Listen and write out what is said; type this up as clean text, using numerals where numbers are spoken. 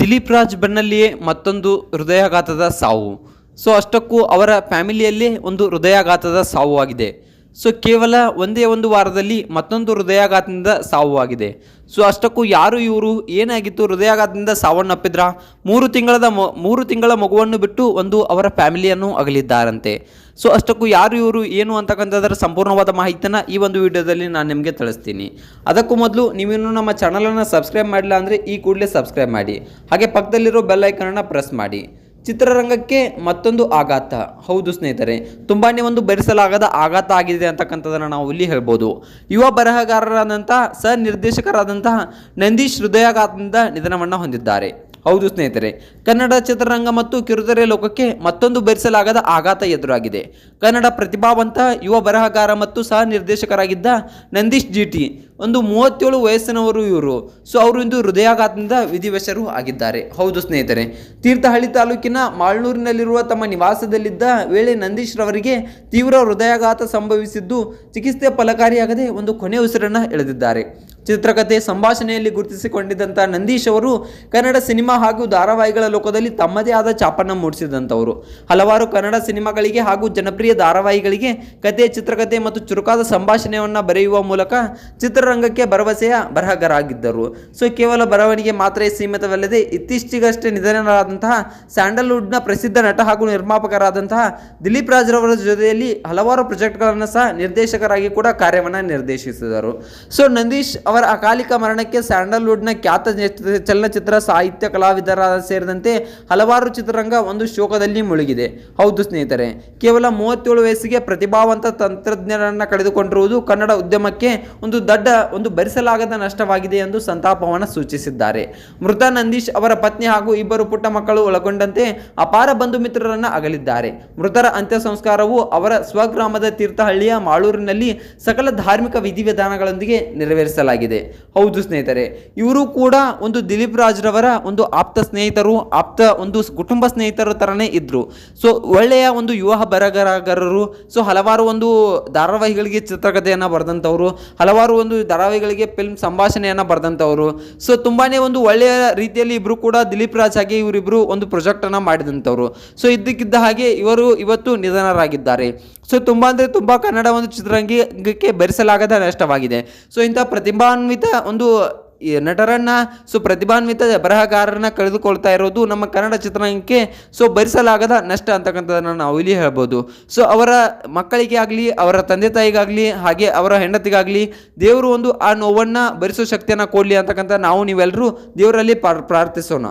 ದಿಲೀಪ್ ರಾಜ್ ಬೆನ್ನಲ್ಲಿಯೇ ಮತ್ತೊಂದು ಹೃದಯಾಘಾತದ ಸಾವು. ಅಷ್ಟಕ್ಕೂ ಅವರ ಫ್ಯಾಮಿಲಿಯಲ್ಲಿ ಒಂದು ಹೃದಯಾಘಾತದ ಸಾವು ಆಗಿದೆ. ಕೇವಲ ಒಂದೇ ಒಂದು ವಾರದಲ್ಲಿ ಮತ್ತೊಂದು ಹೃದಯಾಘಾತದಿಂದ ಸಾವು ಆಗಿದೆ. ಅಷ್ಟಕ್ಕೂ ಯಾರು ಇವರು, ಏನಾಗಿತ್ತು, ಹೃದಯಾಘಾತದಿಂದ ಸಾವನ್ನಪ್ಪಿದ್ರ, 3 ತಿಂಗಳ ಮಗುವನ್ನು ಬಿಟ್ಟು ಒಂದು ಅವರ ಫ್ಯಾಮಿಲಿಯನ್ನು ಅಗಲಿದ್ದಾರಂತೆ. ಅಷ್ಟಕ್ಕೂ ಯಾರು ಇವರು, ಏನು ಅಂತಕ್ಕಂಥದ್ರ ಸಂಪೂರ್ಣವಾದ ಮಾಹಿತಿಯನ್ನು ಈ ಒಂದು ವಿಡಿಯೋದಲ್ಲಿ ನಾನು ನಿಮಗೆ ತಿಳಿಸ್ತೀನಿ. ಅದಕ್ಕೂ ಮೊದಲು ನೀವಿನ್ನೂ ನಮ್ಮ ಚಾನಲನ್ನು ಸಬ್ಸ್ಕ್ರೈಬ್ ಮಾಡಿಲ್ಲ ಅಂದರೆ ಈ ಕೂಡಲೇ ಸಬ್ಸ್ಕ್ರೈಬ್ ಮಾಡಿ, ಹಾಗೆ ಪಕ್ಕದಲ್ಲಿರೋ ಬೆಲ್ ಐಕನನ್ನು ಪ್ರೆಸ್ ಮಾಡಿ. ಚಿತ್ರರಂಗಕ್ಕೆ ಮತ್ತೊಂದು ಆಘಾತ. ಹೌದು ಸ್ನೇಹಿತರೆ, ತುಂಬಾ ಒಂದು ಭರಿಸಲಾಗದ ಆಘಾತ ಆಗಿದೆ ಅಂತಕ್ಕಂಥದ್ದನ್ನು ನಾವು ಇಲ್ಲಿ ಹೇಳ್ಬೋದು. ಯುವ ಬರಹಗಾರರಾದಂತಹ ಸಹ ನಿರ್ದೇಶಕರಾದಂತಹ ನಂದೀಶ್ ಹೃದಯಾಘಾತದಿಂದ ನಿಧನವನ್ನು ಹೊಂದಿದ್ದಾರೆ. ಹೌದು ಸ್ನೇಹಿತರೆ, ಕನ್ನಡ ಚಿತ್ರರಂಗ ಮತ್ತು ಕಿರುತೆರೆ ಲೋಕಕ್ಕೆ ಮತ್ತೊಂದು ಭರಿಸಲಾಗದ ಆಘಾತ ಎದುರಾಗಿದೆ. ಕನ್ನಡ ಪ್ರತಿಭಾವಂತ ಯುವ ಬರಹಗಾರ ಮತ್ತು ಸಹ ನಿರ್ದೇಶಕರಾಗಿದ್ದ ನಂದೀಶ್ ಜಿಟಿ, ಒಂದು 37 ವಯಸ್ಸಿನವರು ಇವರು. ಅವರು ಇಂದು ಹೃದಯಾಘಾತದಿಂದ ವಿಧಿವಶರು ಆಗಿದ್ದಾರೆ. ಹೌದು ಸ್ನೇಹಿತರೆ, ತೀರ್ಥಹಳ್ಳಿ ತಾಲೂಕಿನ ಮಾಳ್ನೂರಿನಲ್ಲಿರುವ ತಮ್ಮ ನಿವಾಸದಲ್ಲಿದ್ದ ವೇಳೆ ನಂದೀಶ್ ರವರಿಗೆ ತೀವ್ರ ಹೃದಯಾಘಾತ ಸಂಭವಿಸಿದ್ದು, ಚಿಕಿತ್ಸೆ ಫಲಕಾರಿಯಾಗದೆ ಒಂದು ಕೊನೆ ಉಸಿರನ್ನು ಎಳೆದಿದ್ದಾರೆ. ಚಿತ್ರಕಥೆ ಸಂಭಾಷಣೆಯಲ್ಲಿ ಗುರುತಿಸಿಕೊಂಡಿದ್ದಂಥ ನಂದೀಶ್ ಅವರು ಕನ್ನಡ ಸಿನಿಮಾ ಹಾಗೂ ಧಾರಾವಾಹಿಗಳ ಲೋಕದಲ್ಲಿ ತಮ್ಮದೇ ಆದ ಛಾಪನ್ನು ಮೂಡಿಸಿದಂಥವರು. ಹಲವಾರು ಕನ್ನಡ ಸಿನಿಮಾಗಳಿಗೆ ಹಾಗೂ ಜನಪ್ರಿಯ ಧಾರಾವಾಹಿಗಳಿಗೆ ಕಥೆ, ಚಿತ್ರಕಥೆ ಮತ್ತು ಚುರುಕಾದ ಸಂಭಾಷಣೆಯನ್ನು ಬರೆಯುವ ಮೂಲಕ ಚಿತ್ರರಂಗಕ್ಕೆ ಭರವಸೆಯ ಬರಹಗಾರರಾಗಿದ್ದರು. ಕೇವಲ ಬರವಣಿಗೆ ಮಾತ್ರ ಸೀಮಿತವಲ್ಲದೆ ಇತ್ತೀಚೆಗಷ್ಟೇ ನಿಧನರಾದಂತಹ ಸ್ಯಾಂಡಲ್ವುಡ್ನ ಪ್ರಸಿದ್ಧ ನಟ ಹಾಗೂ ನಿರ್ಮಾಪಕರಾದಂತಹ ದಿಲೀಪ್ ರಾಜ್ ರವರ ಜೊತೆಯಲ್ಲಿ ಹಲವಾರು ಪ್ರಾಜೆಕ್ಟ್ಗಳನ್ನು ಸಹ ನಿರ್ದೇಶಕರಾಗಿ ಕೂಡ ಕಾರ್ಯವನ್ನು ನಿರ್ದೇಶಿಸಿದರು. ನಂದೀಶ್ ಅವರ ಅಕಾಲಿಕ ಮರಣಕ್ಕೆ ಸ್ಯಾಂಡಲ್ವುಡ್ನ ಖ್ಯಾತ ಚಲನಚಿತ್ರ ಸಾಹಿತ್ಯ ಕಲಾವಿದರ ಸೇರಿದಂತೆ ಹಲವಾರು ಚಿತ್ರರಂಗ ಒಂದು ಶೋಕದಲ್ಲಿ ಮುಳುಗಿದೆ. ಹೌದು ಸ್ನೇಹಿತರೆ, ಕೇವಲ 37 ವಯಸ್ಸಿಗೆ ಪ್ರತಿಭಾವಂತ ತಂತ್ರಜ್ಞರನ್ನು ಕಳೆದುಕೊಂಡಿರುವುದು ಕನ್ನಡ ಉದ್ಯಮಕ್ಕೆ ಒಂದು ಭರಿಸಲಾಗದ ನಷ್ಟವಾಗಿದೆ ಎಂದು ಸಂತಾಪವನ್ನು ಸೂಚಿಸಿದ್ದಾರೆ. ಮೃತ ನಂದೀಶ್ ಅವರ ಪತ್ನಿ ಹಾಗೂ 2 ಪುಟ್ಟ ಮಕ್ಕಳು ಒಳಗೊಂಡಂತೆ ಅಪಾರ ಬಂಧು ಮಿತ್ರರನ್ನು ಅಗಲಿದ್ದಾರೆ. ಮೃತರ ಅಂತ್ಯ ಸಂಸ್ಕಾರವು ಅವರ ಸ್ವಗ್ರಾಮದ ತೀರ್ಥಹಳ್ಳಿಯ ಮಾಳೂರಿನಲ್ಲಿ ಸಕಲ ಧಾರ್ಮಿಕ ವಿಧಿವಿಧಾನಗಳೊಂದಿಗೆ ನೆರವೇರಿಸಲಾಗಿದೆ. ಹೌದು ಸ್ನೇಹಿತರೆ, ಇವರು ಕೂಡ ಒಂದು ದಿಲೀಪ್ ರಾಜ್ ರವರ ಒಂದು ಆಪ್ತ ಸ್ನೇಹಿತರು, ಒಂದು ಕುಟುಂಬ ಸ್ನೇಹಿತರ ತರನೇ ಇದ್ರು. ಒಳ್ಳೆಯ ಒಂದು ಯುವ ಬರಹಗಾರರು. ಹಲವಾರು ಒಂದು ಧಾರಾವಾಹಿಗಳಿಗೆ ಚಿತ್ರಕಥೆಯನ್ನು ಬರೆದಂಥವ್ರು, ಹಲವಾರು ಒಂದು ಧಾರಾವಾಹಿಗಳಿಗೆ ಫಿಲ್ಮ್ ಸಂಭಾಷಣೆಯನ್ನು ಬರೆದಂಥವ್ರು. ತುಂಬಾನೇ ಒಂದು ಒಳ್ಳೆಯ ರೀತಿಯಲ್ಲಿ ಇಬ್ರು ಕೂಡ ದಿಲೀಪ್ ರಾಜ್ ಹಾಗೆ ಇವರಿಬ್ರು ಒಂದು ಪ್ರಾಜೆಕ್ಟ್ ಅನ್ನ ಮಾಡಿದಂಥವ್ರು. ಇದ್ದಕ್ಕಿದ್ದ ಹಾಗೆ ಇವರು ಇವತ್ತು ನಿಧನರಾಗಿದ್ದಾರೆ. ತುಂಬಾ ಅಂದರೆ ತುಂಬ ಕನ್ನಡ ಒಂದು ಚಿತ್ರರಂಗಕ್ಕೆ ಭರಿಸಲಾಗದ ನಷ್ಟವಾಗಿದೆ. ಇಂಥ ಪ್ರತಿಭಾನ್ವಿತ ಒಂದು ನಟರನ್ನ ಪ್ರತಿಭಾನ್ವಿತ ಬರಹಗಾರರನ್ನ ಕಳೆದುಕೊಳ್ತಾ ಇರೋದು ನಮ್ಮ ಕನ್ನಡ ಚಿತ್ರರಂಗಕ್ಕೆ ಭರಿಸಲಾಗದ ನಷ್ಟ ಅಂತಕ್ಕಂಥದ್ದನ್ನು ನಾವು ಇಲ್ಲಿ ಹೇಳ್ಬೋದು. ಅವರ ಮಕ್ಕಳಿಗೆ ಆಗಲಿ, ಅವರ ತಂದೆ ತಾಯಿಗಾಗಲಿ, ಹಾಗೆ ಅವರ ಹೆಂಡತಿಗಾಗಲಿ ದೇವರು ಒಂದು ಆ ನೋವನ್ನು ಭರಿಸೋ ಶಕ್ತಿಯನ್ನು ಕೊಡಲಿ ಅಂತಕ್ಕಂಥ ನಾವು ನೀವೆಲ್ಲರೂ ದೇವರಲ್ಲಿ ಪ್ರಾರ್ಥಿಸೋಣ.